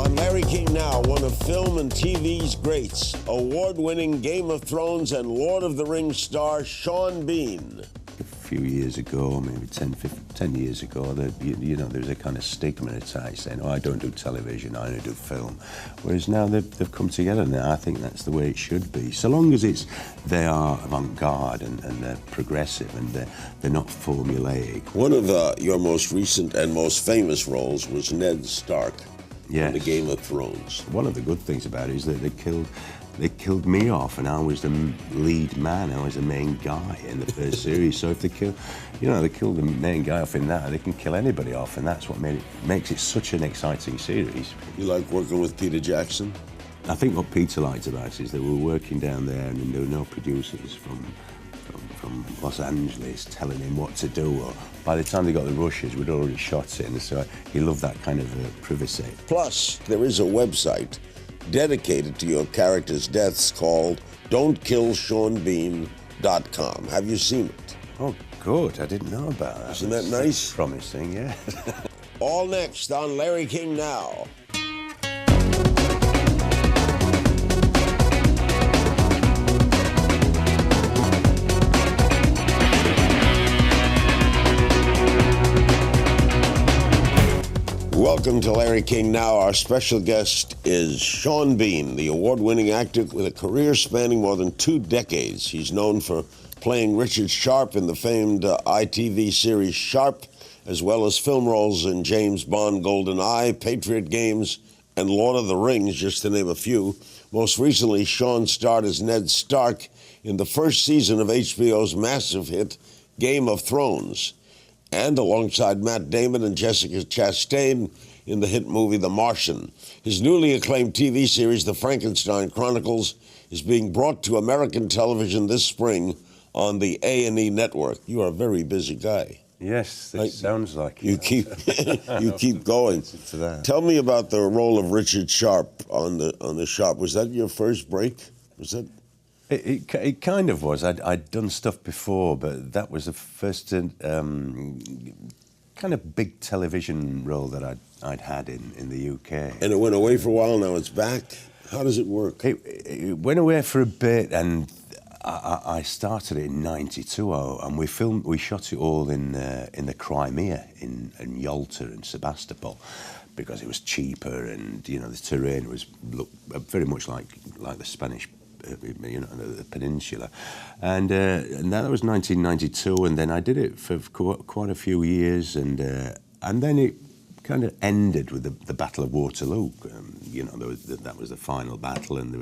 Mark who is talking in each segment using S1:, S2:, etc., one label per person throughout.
S1: On Larry King Now, one of film and TV's greats, award-winning Game of Thrones and Lord of the Rings star Sean Bean.
S2: A few years ago, maybe 10 years ago, that you know, there's a kind of stigma attached saying, oh, I don't do television, I only do film. Whereas now they've come together, and I think that's the way it should be. So long as they are avant-garde and they're progressive and they're not formulaic.
S1: One of your most recent and most famous roles was Ned Stark.
S2: Yes.
S1: In the Game of Thrones.
S2: One of the good things about it is that they killed me off, and I was the lead man. I was the main guy in the first series. So if they kill the main guy off in that, they can kill anybody off, and that's what makes it such an exciting series.
S1: You like working with Peter Jackson?
S2: I think what Peter liked about it is that we were working down there, and there were no producers from Los Angeles telling him what to do. Or by the time they got the rushes, we'd already shot it, and so he loved that kind of privacy.
S1: Plus, there is a website dedicated to your character's deaths called Don'tKillSeanBean.com. Have you seen it?
S2: Oh, good. I didn't know about that.
S1: Isn't that nice?
S2: Promising, yeah.
S1: All next on Larry King Now. Welcome to Larry King Now. Our special guest is Sean Bean, the award-winning actor with a career spanning more than 2 decades. He's known for playing Richard Sharp in the famed ITV series Sharp, as well as film roles in James Bond, GoldenEye, Patriot Games, and Lord of the Rings, just to name a few. Most recently, Sean starred as Ned Stark in the first season of HBO's massive hit Game of Thrones, and alongside Matt Damon and Jessica Chastain in the hit movie The Martian. His newly acclaimed TV series, The Frankenstein Chronicles, is being brought to American television this spring on the A&E network. You are a very busy guy.
S2: Yes, it sounds like
S1: you keep going.
S2: To that.
S1: Tell me about the role of Richard Sharp on the Sharp. Was that your first break? Was that?
S2: It kind of was. I'd done stuff before, but that was the first kind of big television role that I'd had in the UK.
S1: And it went away for a while, now it's back? How does it work?
S2: It went away for a bit, and I started it in '92, and we shot it all in the Crimea, in Yalta and Sebastopol, because it was cheaper, and you know the terrain looked very much like the Spanish, you know, the peninsula, and that was 1992, and then I did it for quite a few years, and then it kind of ended with the Battle of Waterloo. You know, that was the final battle, and there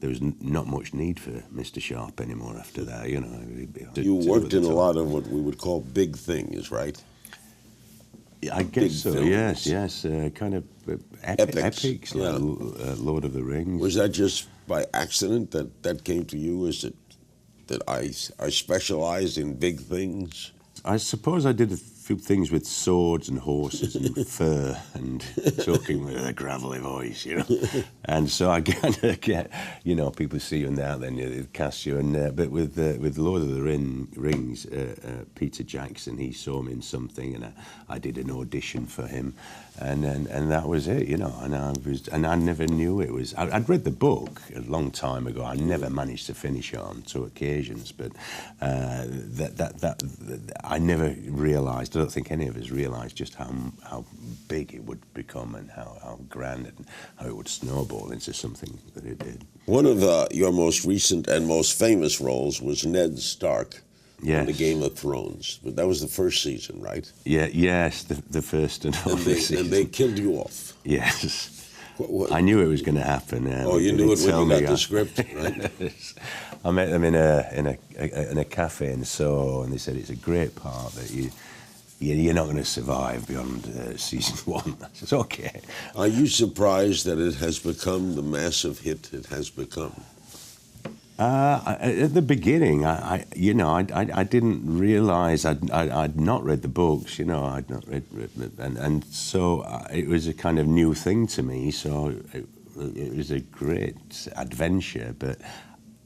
S2: was not much need for Mr. Sharp anymore after that. You know,
S1: you worked in a lot of what we would call big things, right?
S2: I guess so. Films. Yes, kind of epics like Lord of the Rings.
S1: Was that just by accident that came to you? Is it that I specialized in big things?
S2: I suppose I did a few things with swords and horses and fur and talking with a gravelly voice, you know. And so I kind of get, you know, people see you now, then they cast you. And but with Lord of the Rings, Peter Jackson, he saw me in something, and I did an audition for him, and that was it, you know. And I never knew it was. I'd read the book a long time ago. I never managed to finish it on 2 occasions, but that I never realised. I don't think any of us realised just how big it would become and how grand and how it would snowball into something that it did.
S1: One of your most recent and most famous roles was Ned Stark in the Game of Thrones. But that was the first season, right?
S2: Yeah, yes, the first and only season.
S1: And they killed you off.
S2: Yes. I knew it was going to happen.
S1: You knew it when you got the script, right?
S2: I met them in a cafe in Soho, and they said it's a great part that you're not going to survive beyond season 1. I said, okay.
S1: Are you surprised that it has become the massive hit it has become?
S2: At the beginning, I didn't realise I'd not read the books. You know, I'd not read and so it was a kind of new thing to me. So it was a great adventure, but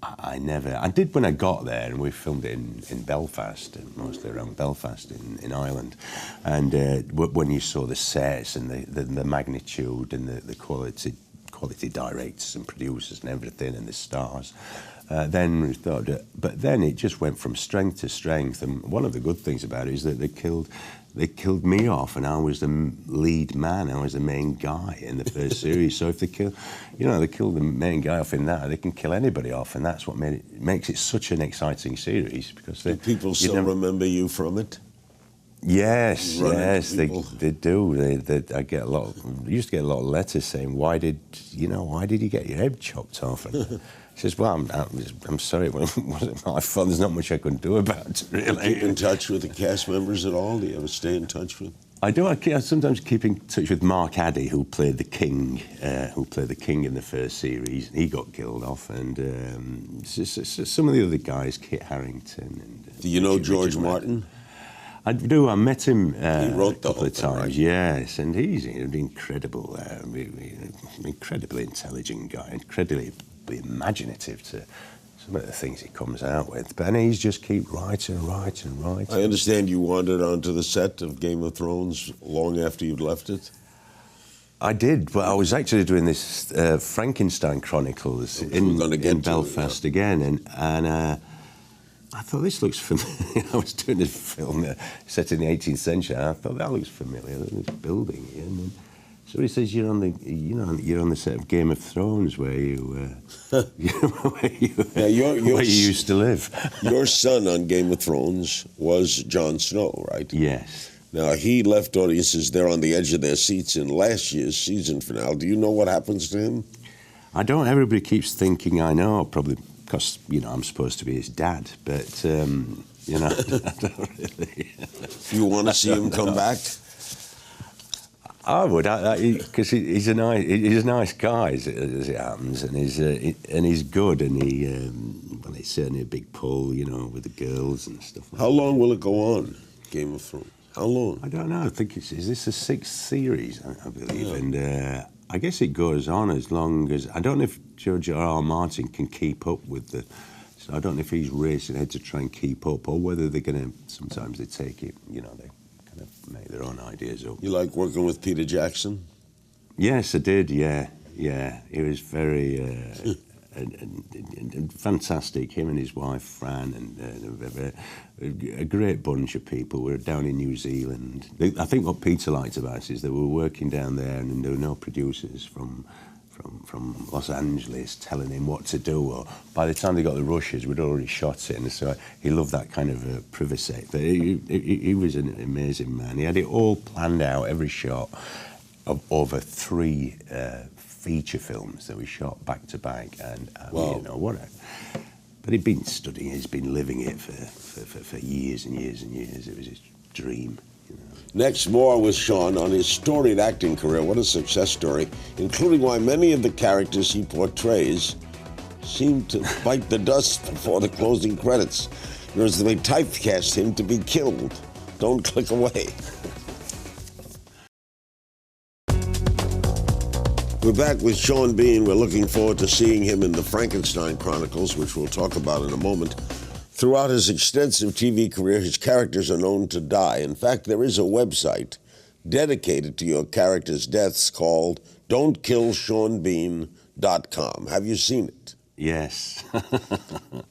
S2: I never. I did when I got there, and we filmed it in Belfast, and mostly around Belfast in Ireland. And when you saw the sets and the magnitude and the quality directors and producers and everything, and the stars, then we thought. But then it just went from strength to strength. And one of the good things about it is that they killed me off, and I was the lead man. I was the main guy in the first series. So if they kill the main guy off in that, they can kill anybody off, and that's what makes it such an exciting series. Because
S1: do people still remember you from it?
S2: Yes, they do. I get a lot. Used to get a lot of letters saying, "Why did you get your head chopped off?" And he says, "Well, I'm sorry, it wasn't my fault. There's not much I could do about it, really."
S1: Do you keep in touch with the cast members at all? Do you ever stay in touch with?
S2: I do. I sometimes keep in touch with Mark Addy, who played the king in the first series. He got killed off, and some of the other guys, Kit Harington. And,
S1: do you know George Martin?
S2: I do. I met him
S1: he wrote
S2: a couple of times.
S1: Right?
S2: Yes, and he's an incredibly intelligent guy, incredibly imaginative to some of the things he comes out with. But he's just keep writing.
S1: I understand you wandered onto the set of Game of Thrones long after you'd left it.
S2: I did, but I was actually doing this Frankenstein Chronicles in Belfast again, and I thought, this looks familiar. I was doing this film set in the 18th century, and I thought, that looks familiar, this building here. And then somebody says, you're on the set of Game of Thrones where you used to live.
S1: Your son on Game of Thrones was Jon Snow, right?
S2: Yes.
S1: Now, he left audiences there on the edge of their seats in last year's season finale. Do you know what happens to him?
S2: I don't. Everybody keeps thinking I know, probably because, I'm supposed to be his dad, but, I don't really.
S1: You want to see him come back?
S2: I would, because he's a nice guy, as it happens, and he's good, and it's certainly a big pull, with the girls and stuff.
S1: How long will it go on, Game of Thrones? How long?
S2: I don't know. I think is this the 6th series, I believe, and I guess it goes on as long as. I don't know if George R.R. Martin can keep up with the. So I don't know if he's racing ahead to try and keep up, or whether they're going to. Sometimes they take it, they kind of make their own ideas up.
S1: You like working with Peter Jackson?
S2: Yes, I did. Yeah. He was very and fantastic. Him and his wife Fran, and a great bunch of people. We're down in New Zealand. I think what Peter liked about it is that we were working down there, and there were no producers from Los Angeles telling him what to do. Or by the time they got the rushes, we'd already shot it, and so he loved that kind of privacy. But he was an amazing man. He had it all planned out, every shot, of over 3 feature films that we shot back to back, and
S1: wow.
S2: But he'd been studying, he's been living it for years and years and years. It was his dream.
S1: Next, more with Sean on his storied acting career. What a success story, including why many of the characters he portrays seem to bite the dust before the closing credits. Whereas they typecast him to be killed. Don't click away. We're back with Sean Bean. We're looking forward to seeing him in the Frankenstein Chronicles, which we'll talk about in a moment. Throughout his extensive TV career, his characters are known to die. In fact, there is a website dedicated to your characters' deaths called don'tkillseanbean.com. Have you seen it?
S2: Yes.
S1: The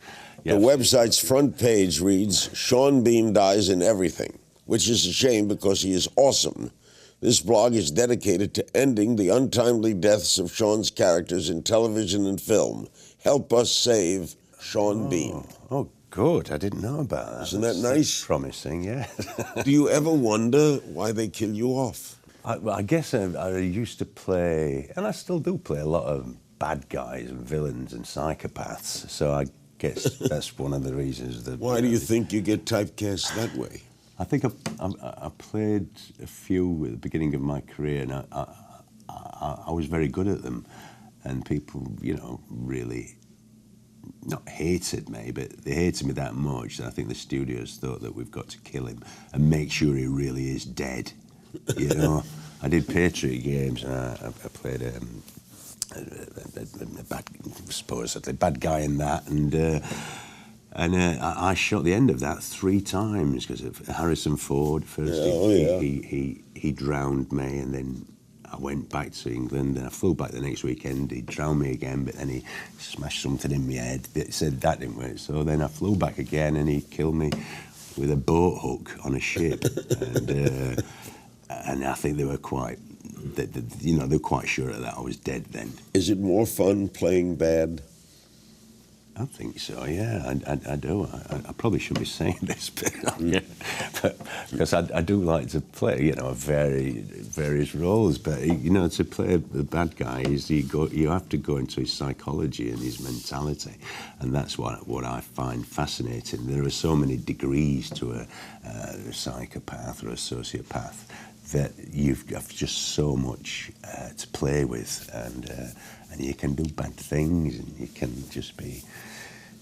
S1: website's front page reads, Sean Bean dies in everything, which is a shame because he is awesome. This blog is dedicated to ending the untimely deaths of Sean's characters in television and film. Help us save Sean Bean.
S2: Oh, good. I didn't know about that.
S1: Isn't that nice?
S2: Promising, yeah.
S1: Do you ever wonder why they kill you off?
S2: I guess I used to play, and I still do play, a lot of bad guys and villains and psychopaths. So I guess that's one of the reasons that...
S1: Why do you think you get typecast that way?
S2: I think I played a few at the beginning of my career, and I was very good at them. And people, really not hated me, but they hated me that much that I think the studios thought that we've got to kill him and make sure he really is dead. I did Patriot Games, and I played supposedly bad guy in that, and I shot the end of that 3 times because of Harrison Ford. First, he drowned me, and then I went back to England, and I flew back the next weekend. He drowned me again, but then he smashed something in my head. They said that didn't work, so then I flew back again, and he killed me with a boat hook on a ship, and I think they were quite, they were quite sure of that I was dead then.
S1: Is it more fun playing bad?
S2: I think so, yeah, I do. I probably shouldn't be saying this, but because I do like to play, various roles. But to play the bad guy is you have to go into his psychology and his mentality, and that's what I find fascinating. There are so many degrees to a psychopath or a sociopath that you've got just so much to play with, and you can do bad things, and you can just be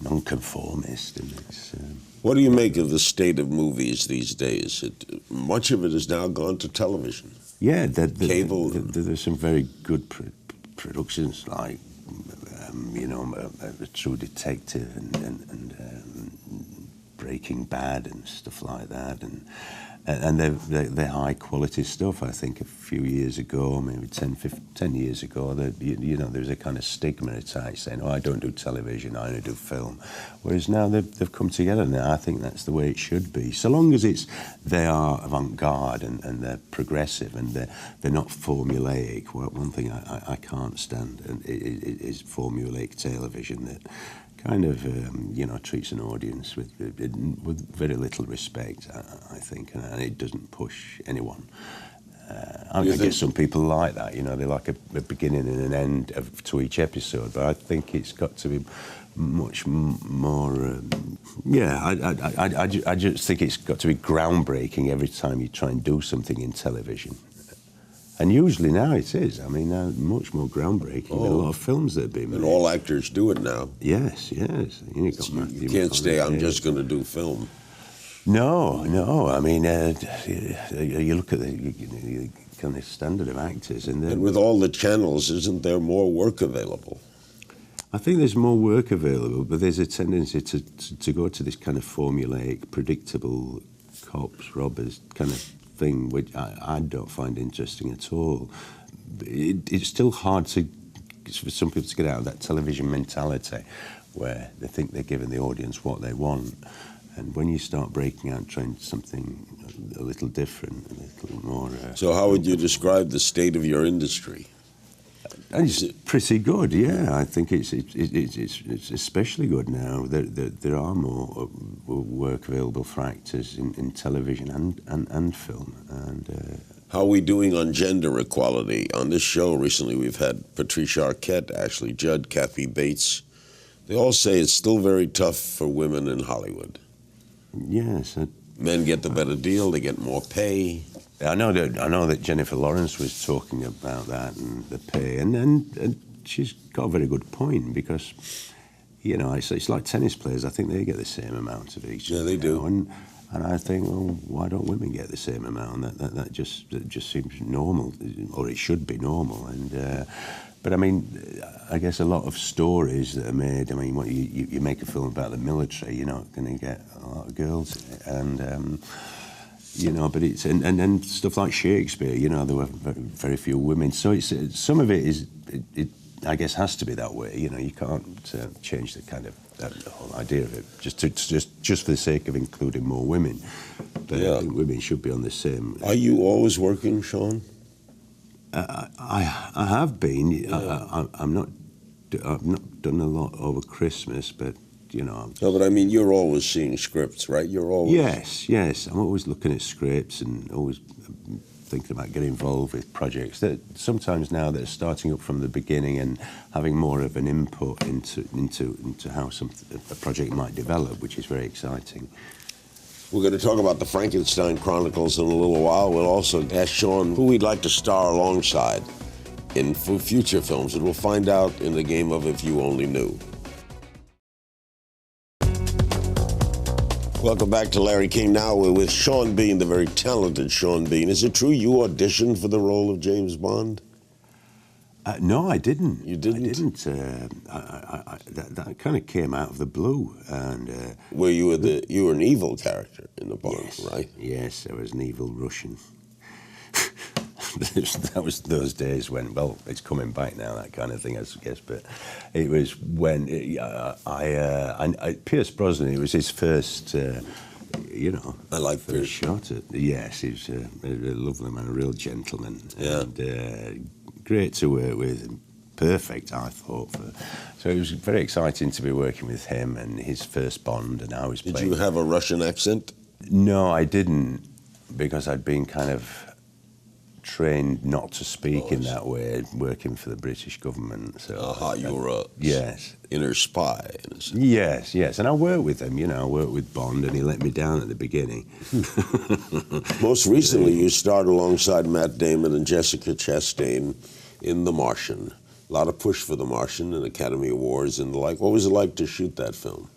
S2: non-conformist. And
S1: what do you make of the state of movies these days? Much of it has now gone to television.
S2: Yeah,
S1: cable.
S2: There's some very good productions like, True Detective and Breaking Bad and stuff like that, and they're high quality stuff. I think a few years ago, maybe 10 years ago, that there was a kind of stigma attached saying, "Oh, I don't do television, I only do film." Whereas now they've come together, and I think that's the way it should be. So long as they are avant-garde and they're progressive and they're not formulaic. Well, one thing I can't stand is formulaic television that kind of, treats an audience with very little respect, I think, and it doesn't push anyone. I guess some people like that, they like a beginning and an end to each episode, but I think it's got to be much more, I just think it's got to be groundbreaking every time you try and do something in television. And usually now it is. I mean, much more groundbreaking than a lot of films that have been made.
S1: And all actors do it now.
S2: Yes. You
S1: can't say, I'm just going to do film.
S2: No. I mean, you look at the kind of standard of actors.
S1: And with all the channels, isn't there more work available?
S2: I think there's more work available, but there's a tendency to go to this kind of formulaic, predictable cops, robbers kind of thing, which I don't find interesting at all. It's still hard for some people to get out of that television mentality where they think they're giving the audience what they want. And when you start breaking out and trying something a little different, a little more...
S1: So how would you describe the state of your industry?
S2: It's pretty good, yeah. I think it's especially good now. There are more work available for actors in television and film. And
S1: how are we doing on gender equality? On this show recently, we've had Patricia Arquette, Ashley Judd, Kathy Bates. They all say it's still very tough for women in Hollywood.
S2: Yes.
S1: Men get the better deal. They get more pay.
S2: I know that Jennifer Lawrence was talking about that and the pay, and she's got a very good point, because it's like tennis players. I think they get the same amount of each.
S1: Yeah, they do.
S2: And I think, well, why don't women get the same amount? That just seems normal, or it should be normal. And but I mean, I guess a lot of stories that are made. I mean, what you make a film about the military, you're not going to get a lot of girls in it, and. But it's and stuff like Shakespeare. There were very few women. So it's some of it is it I guess has to be that way. You can't change the kind of the whole idea of it just for the sake of including more women. But I think women should be on the same.
S1: Are you always working, Sean?
S2: I have been. Yeah. I've not done a lot over Christmas, but.
S1: No, but I mean, you're always seeing scripts, right? You're always...
S2: Yes. I'm always looking at scripts and always thinking about getting involved with projects that sometimes now that are starting up from the beginning and having more of an input into how a project might develop, which is very exciting.
S1: We're going to talk about the Frankenstein Chronicles in a little while. We'll also ask Sean who we'd like to star alongside in future films, and we'll find out in the game of If You Only Knew. Welcome back to Larry King. Now we're with Sean Bean, the very talented Sean Bean. Is it true you auditioned for the role of James Bond?
S2: No, I didn't.
S1: You didn't?
S2: I didn't. That kind of came out of the blue. And
S1: Where you were an evil character in the Bond,
S2: yes,
S1: right?
S2: Yes, I was an evil Russian. That was those days when, well, it's coming back now, that kind of thing, I guess. But it was when Pierce Brosnan. It was his first.
S1: I like
S2: first shot at. Yes, he was a lovely man, a real gentleman.
S1: Yeah.
S2: And, great to work with, and perfect, I thought. So it was very exciting to be working with him and his first Bond, and I was playing.
S1: Did you have a Russian accent?
S2: No, I didn't, because I'd been kind of trained not to speak in that way, working for the British government. So
S1: you were a inner spy. In a sense.
S2: Yes, and I worked with him. I worked with Bond, and he let me down at the beginning.
S1: Most recently, you starred alongside Matt Damon and Jessica Chastain in The Martian. A lot of push for The Martian and Academy Awards and the like. What was it like to shoot that film?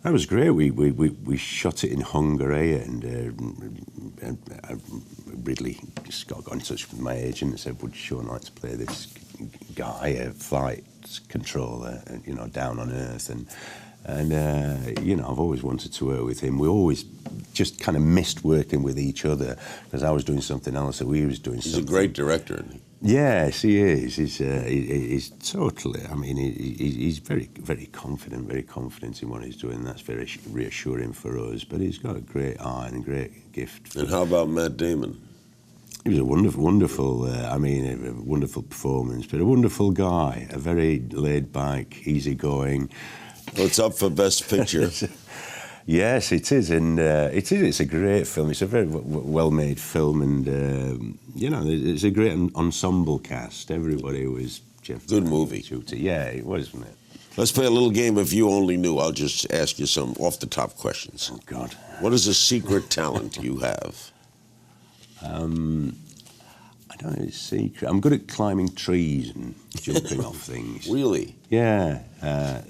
S2: That was great. We shot it in Hungary, and Ridley Scott got in touch with my agent and said, would Sean like to play this guy, a flight controller, down on Earth, and I've always wanted to work with him. We always just kind of missed working with each other because I was doing something else, and he was doing something.
S1: He's a great director, isn't he?
S2: Yes, he is. He's totally. I mean, he's very, very confident in what he's doing. That's very reassuring for us. But he's got a great eye and a great gift.
S1: And how about Matt Damon?
S2: He was a wonderful. A wonderful performance, but a wonderful guy. A very laid-back, easygoing.
S1: What's up for Best Picture?
S2: Yes, it is, and It's a great film. It's a very well-made film, and it's a great ensemble cast. Everybody was Jeff.
S1: Good movie.
S2: Yeah, it was, wasn't it?
S1: Let's play a little game. If you only knew, I'll just ask you some off-the-top questions.
S2: Oh God!
S1: What is a secret talent you have?
S2: I don't know. It's secret. I'm good at climbing trees and jumping off things.
S1: Really?
S2: Yeah.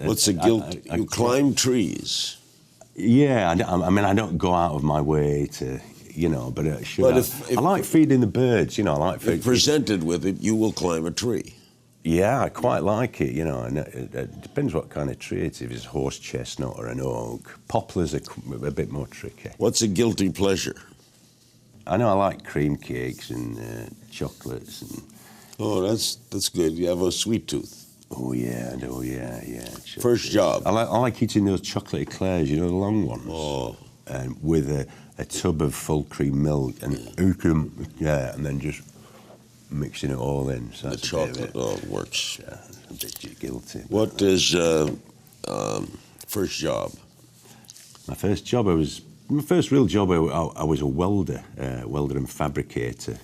S1: What's the guilt? You climb trees.
S2: Yeah, I don't go out of my way to, but I like feeding the birds, I like feeding.
S1: If presented with it, you will climb a tree.
S2: Yeah, I quite like it, and it depends what kind of tree it is. If it's a horse chestnut or an oak. Poplars are a bit more tricky.
S1: What's a guilty pleasure?
S2: I know I like cream cakes and chocolates.
S1: Oh, that's good. You have a sweet tooth.
S2: Oh yeah.
S1: First job.
S2: I like eating those chocolate eclairs, the long ones.
S1: Oh.
S2: And with a tub of full cream milk and and then just mixing it all in. So
S1: the chocolate works.
S2: Yeah, a bit guilty.
S1: What is first job?
S2: My first real job. I was a welder and fabricator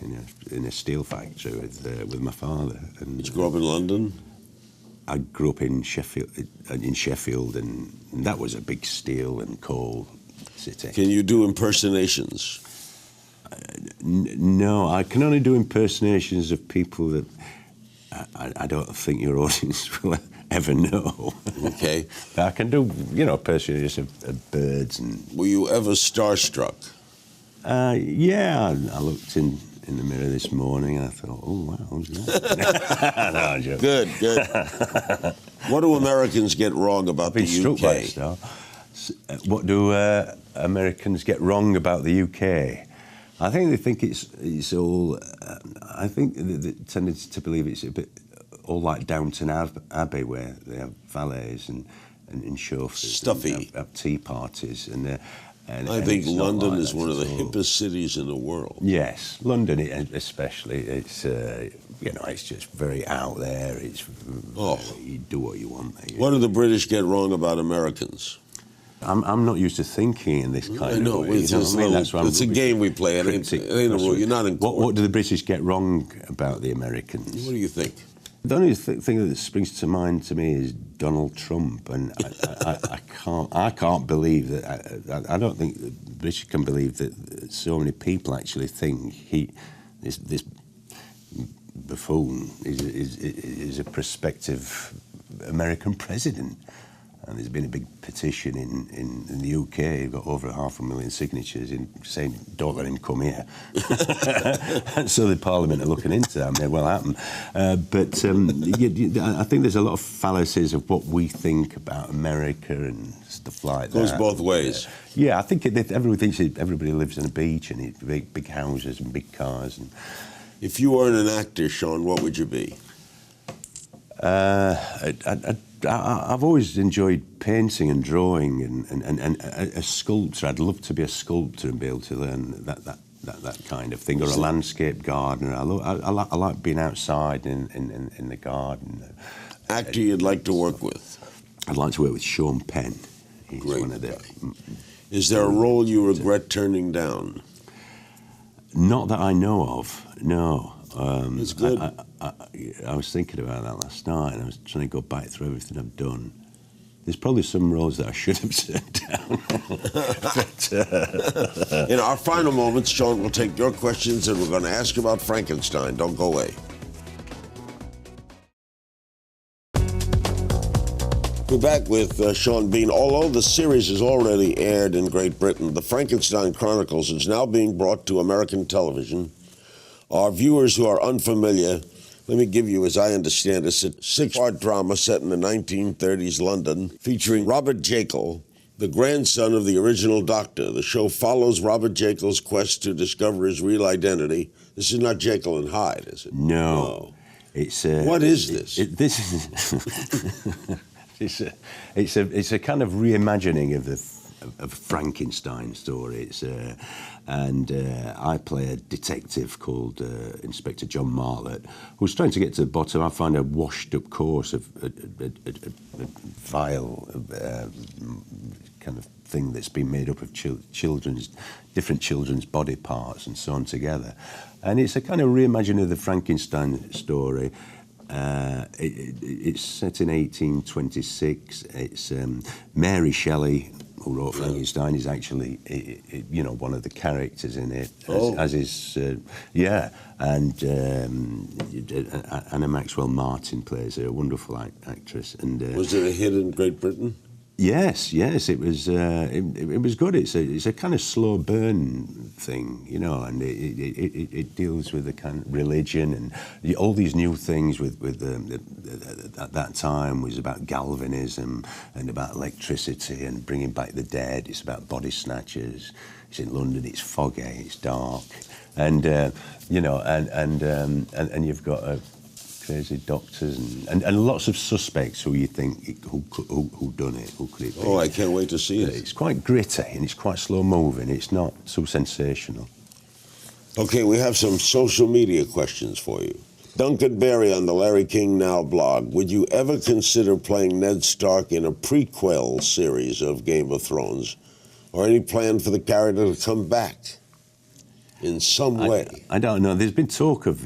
S2: in a steel factory with my father. And
S1: did you grow up in London?
S2: I grew up in Sheffield, and that was a big steel and coal city.
S1: Can you do impersonations?
S2: No, I can only do impersonations of people that I don't think your audience will ever know.
S1: Okay.
S2: I can do, impersonations of birds and.
S1: Were you ever starstruck?
S2: Yeah, I looked in the mirror this morning and I thought, oh, wow, who's that? No, I'm joking.
S1: Good. What do Americans get wrong about the UK?
S2: What do Americans get wrong about the UK? I think they think it's all. I think they tended to believe it's a bit all like Downton Abbey, where they have valets and chauffeurs,
S1: stuffy,
S2: have tea parties, and
S1: I think London is one of the hippest cities in the world.
S2: Yes, London especially. It's it's just very out there. It's you do what you want.
S1: What do the British get wrong about Americans?
S2: I'm not used to thinking in this kind of way.
S1: It's a game we play. It ain't a rule. You're not in court.
S2: What do the British get wrong about the Americans?
S1: What do you think?
S2: The only thing that springs to mind to me is Donald Trump, and I can't believe that. I don't think the British can believe that so many people actually think this buffoon is a prospective American president. And there's been a big petition in the UK, got over 500,000 signatures in saying, don't let him come here. And so the Parliament are looking into that, may well happen. I think there's a lot of fallacies of what we think about America and stuff like that.
S1: Goes both ways.
S2: Yeah, I think everybody thinks everybody lives on a beach and big houses and big cars. And
S1: if you weren't an actor, Sean, what would you be?
S2: I've always enjoyed painting and drawing and a sculptor. I'd love to be a sculptor and be able to learn that kind of thing, or a landscape gardener. I like being outside in the garden.
S1: Actor you'd like to work with?
S2: I'd like to work with Sean Penn. He's
S1: Great
S2: one of the.
S1: Is there a role you regret turning down?
S2: Not that I know of, no.
S1: It's good.
S2: I was thinking about that last night, and I was trying to go back through everything I've done. There's probably some roles that I should have turned down.
S1: In our final moments, Sean will take your questions, and we're going to ask about Frankenstein. Don't go away. We're back with Sean Bean. Although the series is already aired in Great Britain, the Frankenstein Chronicles is now being brought to American television. Our viewers who are unfamiliar, let me give you, as I understand it, a 6-part drama set in the 1930s London, featuring Robert Jekyll, the grandson of the original Doctor. The show follows Robert Jekyll's quest to discover his real identity. This is not Jekyll and Hyde, is it?
S2: No. It's
S1: what is this?
S2: This is it's a kind of reimagining of the Frankenstein story. I play a detective called Inspector John Martlett, who's trying to get to the bottom. I find a washed-up course of a vile kind of thing that's been made up of different children's body parts and sewn together. And it's a kind of reimagining of the Frankenstein story. It's set in 1826. It's Mary Shelley, who wrote Frankenstein, is actually, one of the characters in it, as is, and Anna Maxwell Martin plays her, a wonderful actress. And
S1: was it a hit in Great Britain?
S2: Yes, it was. It was good. It's a kind of slow burn thing, and it deals with the kind of religion and all these new things. At that time was about galvanism and about electricity and bringing back the dead. It's about body snatchers. It's in London. It's foggy. It's dark, and and you've got crazy doctors and lots of suspects who you think who done it, who could it be?
S1: Oh, I can't wait to see it.
S2: It's quite gritty and it's quite slow moving. It's not so sensational.
S1: Okay, we have some social media questions for you. Duncan Berry on the Larry King Now blog. Would you ever consider playing Ned Stark in a prequel series of Game of Thrones, or any plan for the character to come back in some way?
S2: I don't know. There's been talk of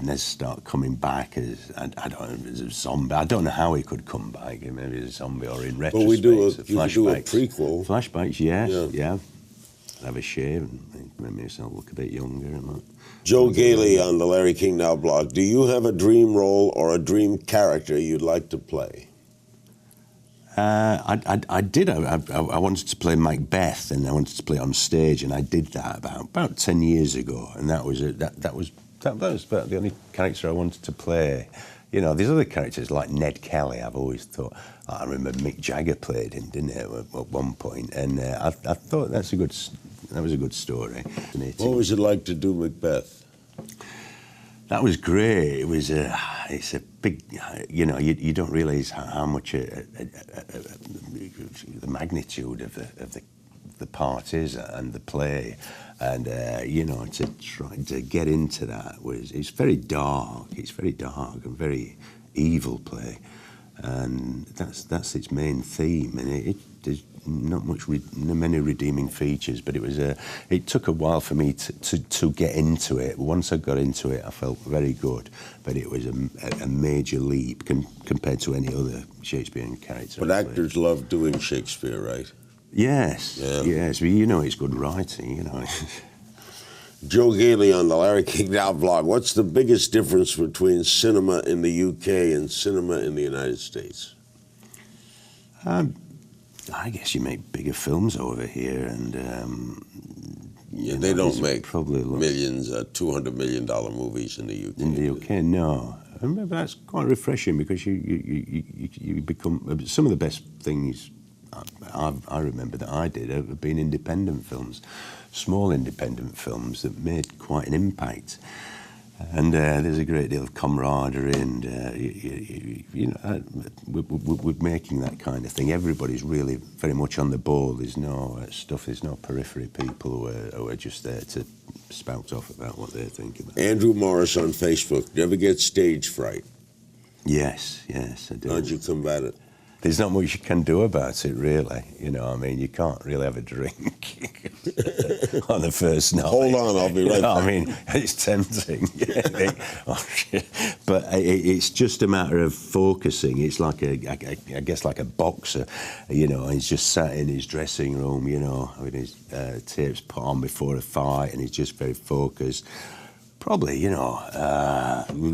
S2: Ned Stark coming back as as a zombie. I don't know how he could come back. Maybe as a zombie or in retrospect.
S1: But you could do a prequel.
S2: Flashbacks, yeah. I'd have a shave and make myself look a bit younger.
S1: Joe Gailey on the Larry King Now blog. Do you have a dream role or a dream character you'd like to play?
S2: I did. I wanted to play Macbeth, and I wanted to play it on stage, and I did that about 10 years ago, and that was about the only character I wanted to play. These other characters like Ned Kelly, I've always thought. I remember Mick Jagger played him, didn't he, at one point? And I thought that was a good story.
S1: What was it like to do Macbeth?
S2: That was great. It was it's a big, you don't realise how much the magnitude of the part is and the play, and to try to get into that it's very dark. It's very dark and very evil play, and that's its main theme. And there's not many redeeming features, but it took a while for me to get into it. Once I got into it, I felt very good, but it was a major leap compared to any other Shakespearean character.
S1: But actors love doing Shakespeare, right?
S2: Yes, yes. Well, it's good writing,
S1: Joe Gailey on the Larry King Now blog. What's the biggest difference between cinema in the UK and cinema in the United States?
S2: I guess you make bigger films over here, and
S1: they don't make
S2: probably
S1: millions, $200 million movies in the UK.
S2: In the UK, no. And maybe that's quite refreshing because you become some of the best things I remember that I did have been independent films, small independent films that made quite an impact. And there's a great deal of camaraderie, and with making that kind of thing, everybody's really very much on the ball. There's no there's no periphery people who are just there to spout off about what they're thinking about.
S1: Andrew Morris on Facebook. Do you ever get stage fright?
S2: Yes, I do.
S1: How'd you combat it?
S2: There's not much you can do about it, really. You know, I mean, you can't really have a drink on the first night.
S1: Hold on, I'll be right back.
S2: I mean, it's tempting. But it's just a matter of focusing. It's like I guess like a boxer, you know, he's just sat in his dressing room, you know, with his tapes put on before a fight, and he's just very focused. Probably, you know,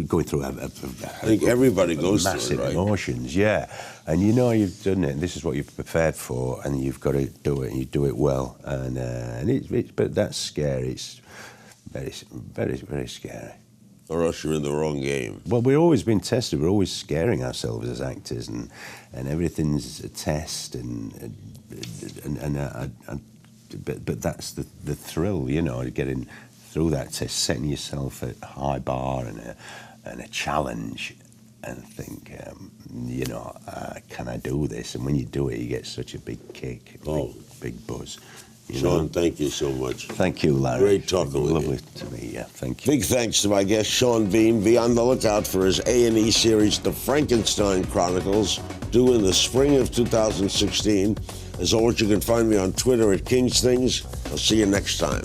S2: going through
S1: I think everybody goes through
S2: massive
S1: it, right?
S2: emotions, yeah. And you know you've done it, and this is what you've prepared for, and you've got to do it, and you do it well. And but that's scary. It's very, very, very scary.
S1: Or else you're in the wrong game.
S2: Well, we've always been tested. We're always scaring ourselves as actors, and everything's a test, but that's the thrill, you know, getting through that test, setting yourself at a high bar and a challenge, and think, you know, can I do this? And when you do it, you get such a big kick, big buzz.
S1: Sean, thank you so much.
S2: Thank you, Larry.
S1: Great talking with you.
S2: Lovely to meet you. Thank you.
S1: Big thanks to my guest, Sean Bean. Be on the lookout for his A&E series, The Frankenstein Chronicles, due in the spring of 2016. As always, you can find me on Twitter at King's Things. I'll see you next time.